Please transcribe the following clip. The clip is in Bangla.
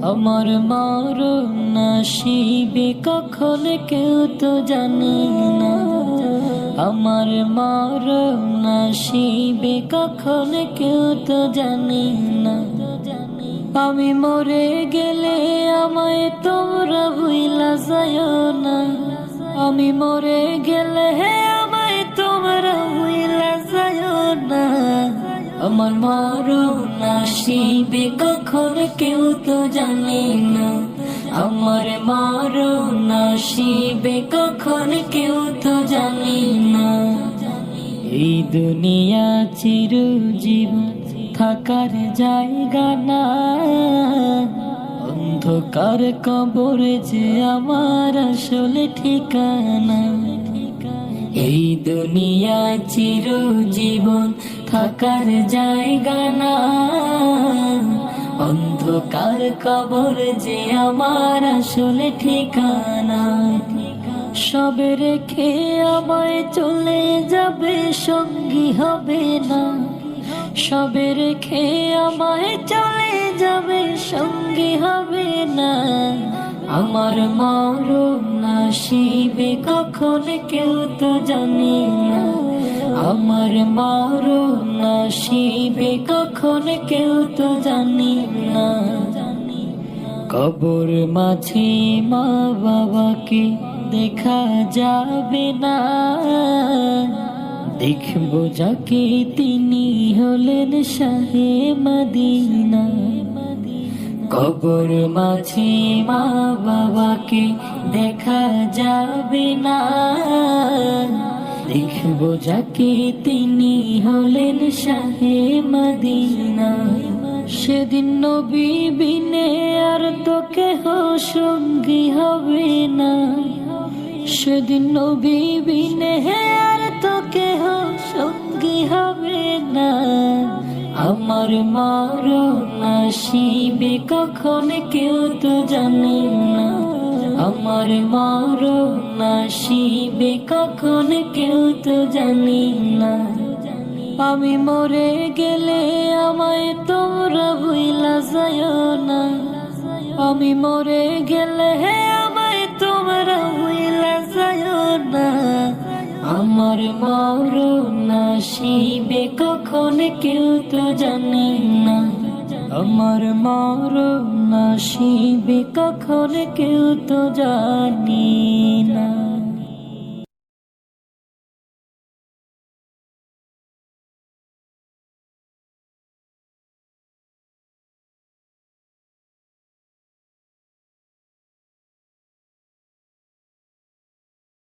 আমার মরণ নসিবে কখন কেউ তো জানে না। আমার মরণ নসিবে কখন কেউ তো জানে না। আমি মরে গেলে আমায় তোমরা ভুইলা যায়ও না। আমি মরে গেলে আমায় তোমরা ভুইলা যায়ও না। আমার মরণ নসিবে কখন কেউ তো জানে না। আমার মরণ নসিবে কখন কেউ তো জানে না। এই দুনিয়া চিরজীবন থাকার জায়গা না। অন্ধকার কবর যে আমার আসলে ঠিকানা। এই দুনিয়া চিরজীবন থাকার জায়গা না। অন্ধকার কবর যে আমার আসলে ঠিকানা। সবে রেখে আমায় চলে যাবে, সঙ্গী হবে না। সবে রেখে আমায় চলে যাবে, সঙ্গী হবে না। আমার মরণ নসিবে কখন কেউ তো জানে না। আমার মরণ নসিবে কখন কেউ তো জানে না। কবর মাঝে মা বাবাকে দেখা যাবে না। দেখবো যাকে তিনি হলেন শাহে মদিনা। কবর মাঝে মা বাবাকে দেখা যাবে না। দেখবো যাকে তিনি হলেন শাহে মদিনা। সেদিন নবী বিনে আর তো কেহ সঙ্গী হবে না। সেদিন নবী বিনে আর তো কেহ সঙ্গী হবে না। আমার মরণ নসিবে কখন কেউ তো জানে না। আমার মরণ নসিবে কখন কেউ তো জানে না। আমি মরে গেলে আমায় তোমরা ভুইলা যায়ও না। আমি মরে গেলে আমায় তোমরা ভুইলা যায়ও না। আমার মরণ নসিবে কখন কেউ তো জানে না। আমার মরণ নসিবে কখন কেউ তো জানে না।